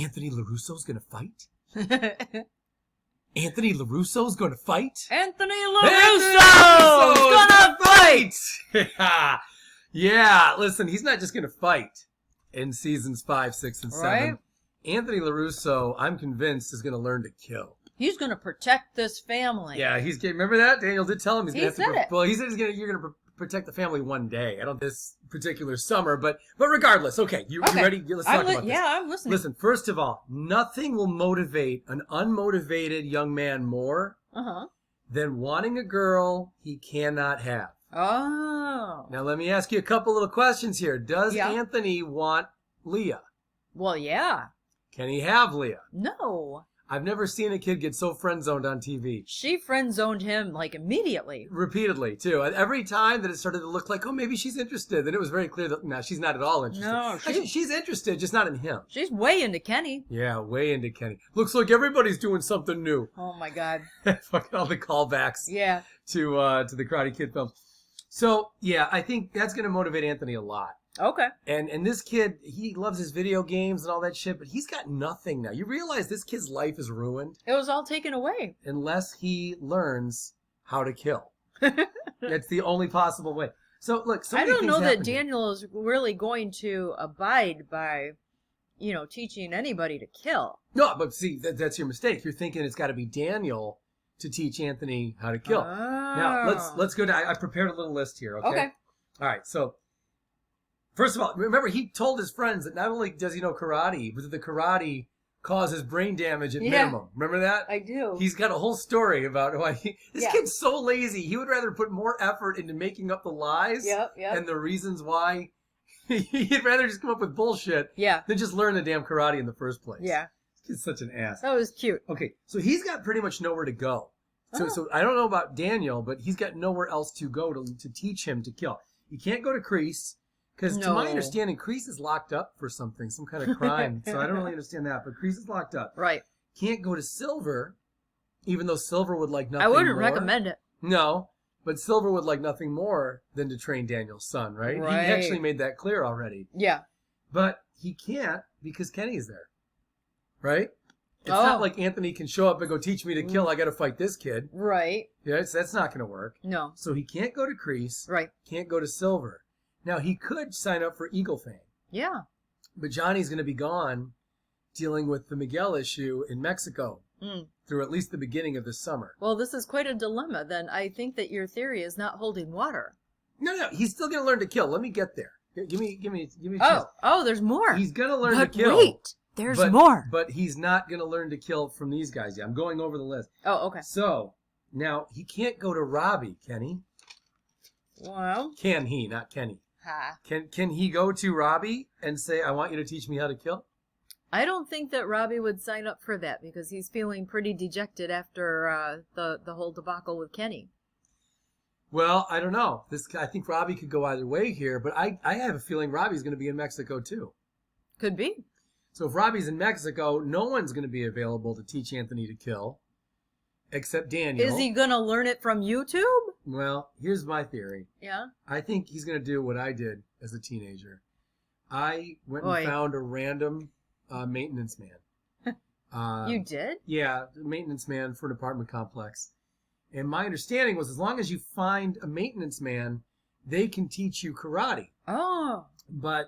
Anthony LaRusso's going to fight? Anthony LaRusso's going to fight? Anthony LaRusso's gonna fight! Yeah, listen, he's not just going to fight in seasons 5, 6, and 7. Right? Anthony LaRusso, I'm convinced, is going to learn to kill. He's gonna protect this family. Yeah, remember that? Daniel did tell him he's going to have to. He said it. Well, he said you're going to protect the family one day. I don't this particular summer, but regardless, okay. You ready? Let's talk about this. Yeah, I'm listening. Listen, first of all, nothing will motivate an unmotivated young man more than wanting a girl he cannot have. Oh. Now, let me ask you a couple little questions here. Does Anthony want Leah? Well, yeah. Can he have Leah? No. I've never seen a kid get so friend-zoned on TV. She friend-zoned him, like, immediately. Repeatedly, too. And every time that it started to look like, oh, maybe she's interested, then it was very clear that, no, she's not at all interested. No, she's interested, just not in him. She's way into Kenny. Yeah, way into Kenny. Looks like everybody's doing something new. Oh, my God. Fucking all the callbacks Yeah. to the Karate Kid films. So, yeah, I think that's going to motivate Anthony a lot. Okay. And this kid, he loves his video games and all that shit, but he's got nothing now. You realize this kid's life is ruined? It was all taken away. Unless he learns how to kill. That's the only possible way. So, look, so I many don't know things that happen here. Daniel is really going to abide by, teaching anybody to kill. No, but see, that's your mistake. You're thinking it's got to be Daniel to teach Anthony how to kill. Oh. Now, let's go to... I prepared a little list here, okay? All right, so... First of all, remember, he told his friends that not only does he know karate, but that the karate causes brain damage at minimum. Remember that? I do. He's got a whole story about why this kid's so lazy. He would rather put more effort into making up the lies and the reasons why. He'd rather just come up with bullshit than just learn the damn karate in the first place. Yeah. He's such an ass. That was cute. Okay, so he's got pretty much nowhere to go. So I don't know about Daniel, but he's got nowhere else to go to teach him to kill. He can't go to Kreese. Because to my understanding, Kreese is locked up for something, some kind of crime. So I don't really understand that, but Kreese is locked up. Right. Can't go to Silver, even though Silver would like nothing more. I wouldn't more. recommend it. No, but Silver would like nothing more than to train Daniel's son, right? He actually made that clear already. Yeah. But he can't because Kenny's there, right? It's not like Anthony can show up and go, teach me to kill, I got to fight this kid. Right. Yeah, that's not going to work. No. So he can't go to Kreese. Right. Can't go to Silver. Now, he could sign up for Eagle Fang. Yeah. But Johnny's going to be gone dealing with the Miguel issue in Mexico through at least the beginning of this summer. Well, this is quite a dilemma, then. I think that your theory is not holding water. No, he's still going to learn to kill. Let me get there. Give me a chance. Oh, there's more. He's going to learn to kill. Wait, there's more. But he's not going to learn to kill from these guys yet. I'm going over the list. Oh, okay. So, now, he can't go to Robbie, can he? Well. Can he, not Kenny. Can he go to Robbie and say, I want you to teach me how to kill? I don't think that Robbie would sign up for that because he's feeling pretty dejected after the whole debacle with Kenny. Well, I don't know. I think Robbie could go either way here, but I have a feeling Robbie's going to be in Mexico too. Could be. So if Robbie's in Mexico, no one's going to be available to teach Anthony to kill except Daniel. Is he going to learn it from YouTube? Well, here's my theory. Yeah? I think he's going to do what I did as a teenager. I went and found a random maintenance man. You did? Yeah, maintenance man for an apartment complex. And my understanding was as long as you find a maintenance man, they can teach you karate. Oh. But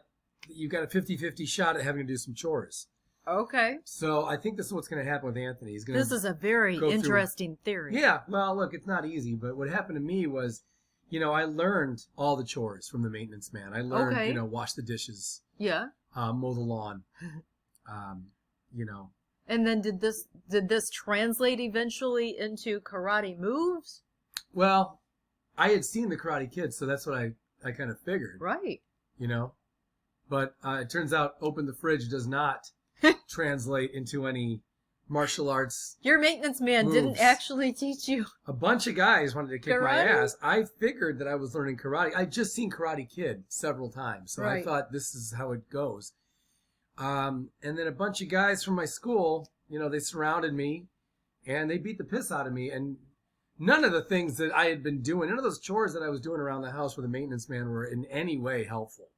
you've got a 50-50 shot at having to do some chores. Okay. So I think this is what's going to happen with Anthony. This is a very interesting theory. Yeah. Well, look, it's not easy, but what happened to me was, I learned all the chores from the maintenance man. I learned, wash the dishes. Yeah. Mow the lawn. And then did this translate eventually into karate moves? Well, I had seen the Karate Kid, so that's what I kind of figured. Right. But it turns out open the fridge does not translate into any martial arts. Your maintenance man moves. Didn't actually teach you. A bunch of guys wanted to kick karate? my ass. I figured that I was learning karate. I'd just seen Karate Kid several times, so I thought this is how it goes. And then a bunch of guys from my school, they surrounded me, and they beat the piss out of me. And none of the things that I had been doing, none of those chores that I was doing around the house with the maintenance man were in any way helpful.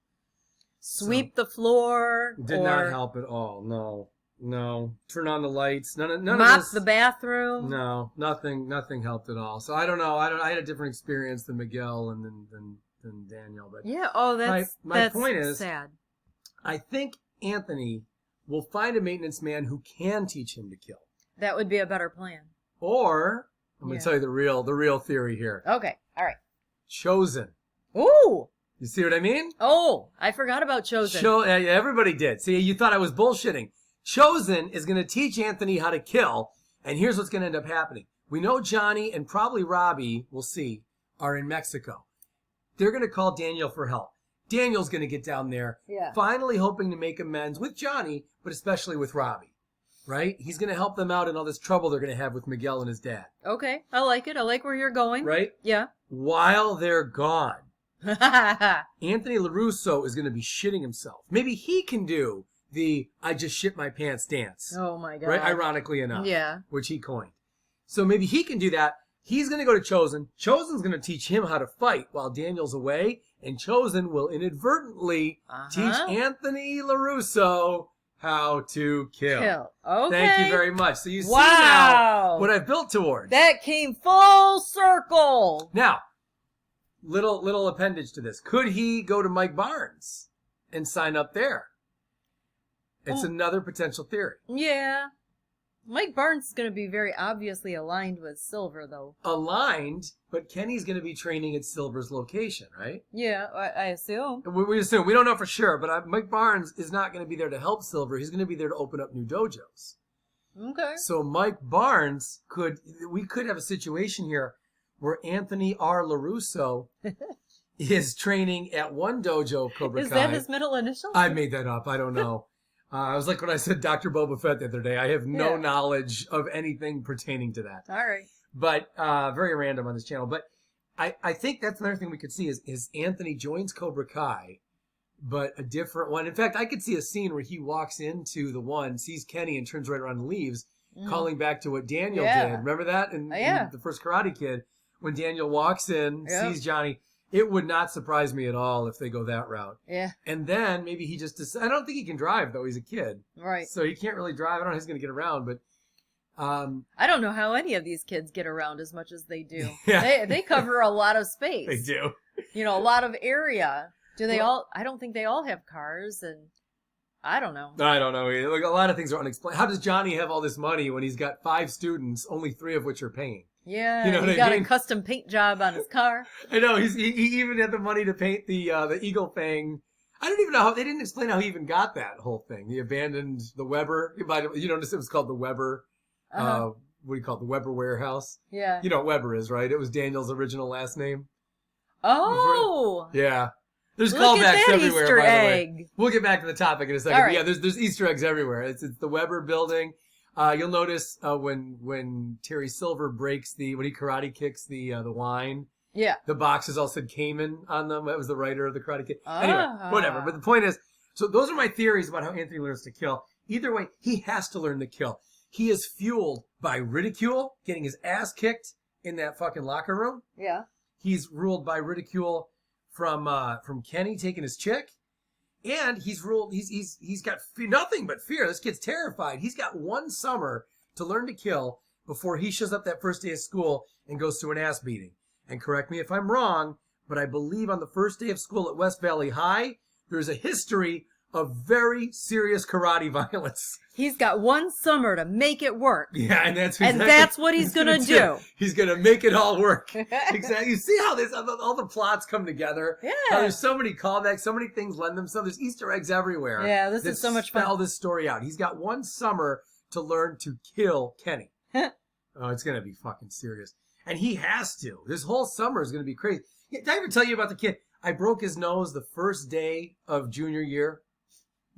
Sweep the floor. Did not help at all. No. No. Turn on the lights. None of Mop this. the bathroom. No, nothing helped at all. So I don't know. I had a different experience than Miguel and than Daniel. But Yeah. Oh, that's point is, sad. I think Anthony will find a maintenance man who can teach him to kill. That would be a better plan. Or I'm going to tell you the real theory here. Okay. All right. Chosen. Ooh. You see what I mean? Oh, I forgot about Chosen. Everybody did. See, you thought I was bullshitting. Chosen is going to teach Anthony how to kill, and here's what's going to end up happening. We know Johnny and probably Robbie, we'll see, are in Mexico. They're going to call Daniel for help. Daniel's going to get down there, finally hoping to make amends with Johnny, but especially with Robbie, right? He's going to help them out in all this trouble they're going to have with Miguel and his dad. Okay, I like it. I like where you're going. Right? Yeah. While they're gone, Anthony LaRusso is going to be shitting himself. Maybe he can do the I just shit my pants dance. Oh my God. Right? Ironically enough. Yeah. Which he coined. So maybe he can do that. He's going to go to Chosen. Chosen's going to teach him how to fight while Daniel's away. And Chosen will inadvertently teach Anthony LaRusso how to kill. Okay. Thank you very much. So you see now what I've built towards. That came full circle. Now, little appendage to this. Could he go to Mike Barnes and sign up there? It's another potential theory. Yeah. Mike Barnes is going to be very obviously aligned with Silver, though. Aligned, but Kenny's going to be training at Silver's location, right? Yeah, I assume. We assume. We don't know for sure, but Mike Barnes is not going to be there to help Silver. He's going to be there to open up new dojos. Okay. So Mike Barnes we could have a situation here where Anthony R. LaRusso is training at one dojo of Cobra Kai. Is that his middle initial? I made that up. I don't know. I was like when I said Dr. Boba Fett the other day. I have no knowledge of anything pertaining to that. All right. But very random on this channel. But I think that's another thing we could see is Anthony joins Cobra Kai, but a different one. In fact, I could see a scene where he walks into the one, sees Kenny, and turns right around and leaves, calling back to what Daniel did. Remember that in the first Karate Kid? When Daniel walks in, sees Johnny. It would not surprise me at all if they go that route. Yeah. And then maybe he just decides. I don't think he can drive, though. He's a kid. Right. So he can't really drive. I don't know how he's going to get around, but... I don't know how any of these kids get around as much as they do. Yeah. They cover a lot of space. They do. You know, a lot of area. Do they all... I don't think they all have cars, and... I don't know. I don't know. Like, a lot of things are unexplained. How does Johnny have all this money when he's got 5 students, only 3 of which are paying? Yeah, you know he got a custom paint job on his car. I know. He even had the money to paint the eagle fang. I don't even know how they didn't explain how he even got that whole thing. He abandoned the Weber. You notice it was called the Weber. What do you call it? The Weber warehouse. Yeah. You know what Weber is, right? It was Daniel's original last name. Oh. Yeah. There's callbacks everywhere. Easter by egg. The way. We'll get back to the topic in a second. Right. But yeah, there's Easter eggs everywhere. It's the Weber building. You'll notice when Terry Silver breaks when he karate kicks the wine. Yeah. The boxes all said Cayman on them. That was the writer of the Karate Kid. Anyway, whatever. But the point is, so those are my theories about how Anthony learns to kill. Either way, he has to learn to kill. He is fueled by ridicule, getting his ass kicked in that fucking locker room. Yeah. He's ruled by ridicule from Kenny taking his chick. And he's got nothing but fear. This kid's terrified. He's got 1 summer to learn to kill before he shows up that first day of school and goes through an ass beating. And correct me if I'm wrong, but I believe on the first day of school at West Valley High, there's a history of very serious karate violence. He's got 1 summer to make it work. Yeah, and that's what he's gonna do. He's gonna make it all work. Exactly. You see how all the plots come together? Yeah. How there's so many callbacks, so many things lend themselves. There's Easter eggs everywhere. Yeah, this is so much fun. Spell this story out. He's got 1 summer to learn to kill Kenny. Oh, it's gonna be fucking serious, and he has to. This whole summer is gonna be crazy. Did I ever tell you about the kid? I broke his nose the first day of junior year.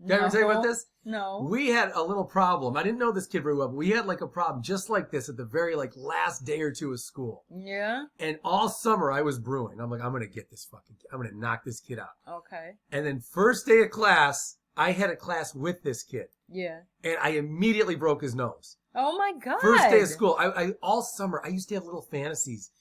Did I ever tell you about this? No. We had a little problem. I didn't know this kid very well, but we had like a problem just like this at the very last day or 2 of school. Yeah. And all summer I was brewing. I'm like, I'm going to get this fucking kid. I'm going to knock this kid out. Okay. And then first day of class, I had a class with this kid. Yeah. And I immediately broke his nose. Oh my God. First day of school. I all summer, I used to have little fantasies.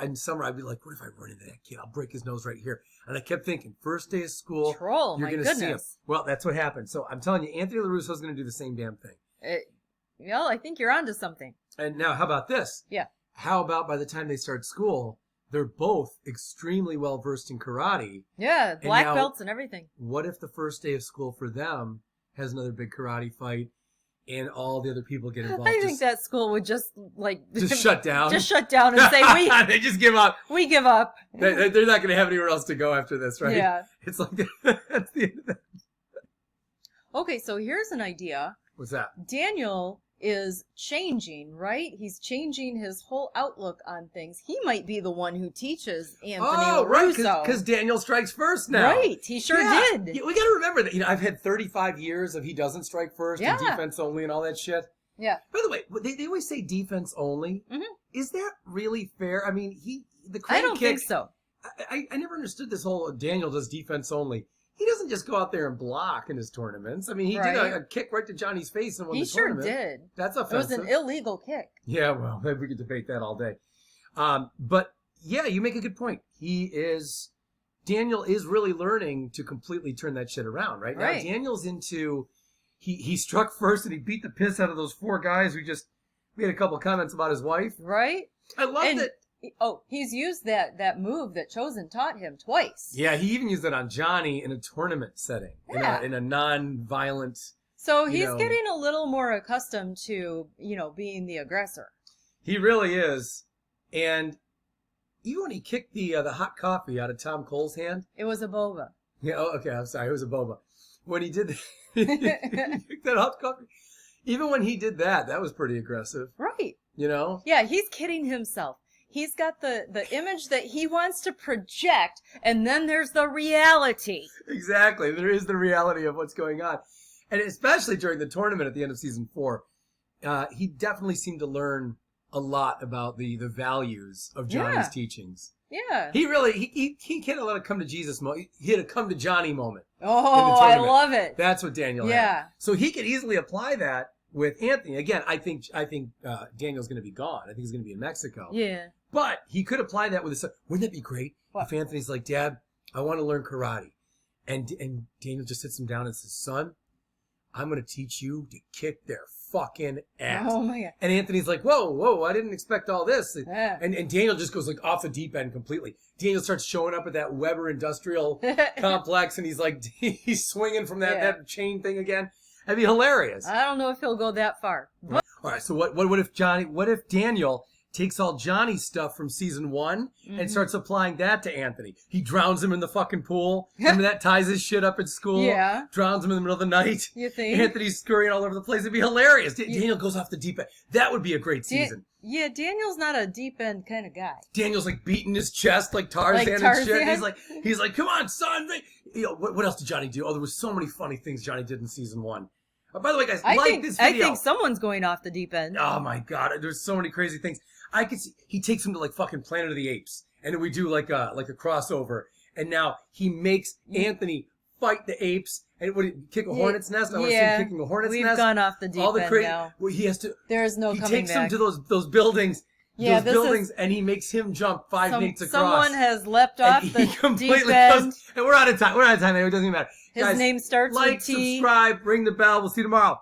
In summer, I'd be like, what if I run into that kid? I'll break his nose right here. And I kept thinking, first day of school, you're going to see him. Well, that's what happened. So I'm telling you, Anthony LaRusso is going to do the same damn thing. Well, I think you're onto something. And now, how about this? Yeah. How about by the time they start school, they're both extremely well versed in karate. Yeah, black belts and everything. What if the first day of school for them has another big karate fight and all the other people get involved? I think that school would just shut down. Just shut down and say, they just give up. We give up. They're not going to have anywhere else to go after this, right? Yeah. It's like, that's the end of that. Okay, so here's an idea. What's that? Daniel is changing, right? He's changing his whole outlook on things. He might be the one who teaches Anthony LaRusso. Right, because Daniel strikes first now. Right, he sure did. Yeah, we got to remember that. I've had 35 years of he doesn't strike first and defense only and all that shit. Yeah. By the way, they always say defense only. Mm-hmm. Is that really fair? I mean, the I don't think so. I never understood this whole Daniel does defense only. He doesn't just go out there and block in his tournaments. I mean, he did a kick right to Johnny's face and won the tournament. He sure did. That's offensive. It was an illegal kick. Yeah, well, maybe we could debate that all day. But, yeah, you make a good point. Daniel is really learning to completely turn that shit around, right? Now, Daniel's into, he struck first and he beat the piss out of those 4 guys who we had a couple comments about his wife. Right. I love that. Oh, he's used that move that Chosen taught him twice. Yeah, he even used it on Johnny in a tournament setting, in a non-violent. So he's getting a little more accustomed to, being the aggressor. He really is. And even when he kicked the hot coffee out of Tom Cole's hand. It was a boba. Yeah, okay, I'm sorry, it was a boba. When he did he kicked that hot coffee. Even when he did that was pretty aggressive. Right. Yeah, he's kidding himself. He's got the image that he wants to project, and then there's the reality. Exactly. There is the reality of what's going on. And especially during the tournament at the end of season 4, he definitely seemed to learn a lot about the values of Johnny's teachings. Yeah. He really, he can't let it come to Jesus moment. He had a come to Johnny moment. Oh, I love it. That's what Daniel had. So he could easily apply that with Anthony. Again, I think Daniel's going to be gone. I think he's going to be in Mexico. Yeah. But he could apply that with his son. Wouldn't that be great if Anthony's like, Dad, I want to learn karate. And Daniel just sits him down and says, son, I'm going to teach you to kick their fucking ass. Oh, my God. And Anthony's like, whoa, I didn't expect all this. And Daniel just goes like off the deep end completely. Daniel starts showing up at that Weber Industrial Complex, and he's like, he's swinging from that chain thing again. That'd be hilarious. I don't know if he'll go that far. But all right, so what if Daniel takes all Johnny's stuff from season 1 and starts applying that to Anthony? He drowns him in the fucking pool. Remember that? Ties his shit up at school. Yeah. Drowns him in the middle of the night. You think? Anthony's scurrying all over the place. It'd be hilarious. Daniel goes off the deep end. That would be a great season. Daniel's not a deep end kind of guy. Daniel's like beating his chest like Tarzan and shit. And he's like, come on, son. What else did Johnny do? Oh, there was so many funny things Johnny did in season 1. By the way, guys, this video. I think someone's going off the deep end. Oh my God, there's so many crazy things. I could see he takes him to like fucking Planet of the Apes, and then we do like a crossover, and now he makes Anthony fight the apes, and kick a hornet's nest. I want to see him kicking a hornet's nest. We've gone off the deep end now. Well, he has to. There is no coming back. He takes him to those buildings. Yeah, those buildings, and he makes him jump 5 feet across. Someone has leapt off the deep end. And we're out of time. It doesn't even matter. His name starts with T. Like, subscribe, ring the bell. We'll see you tomorrow.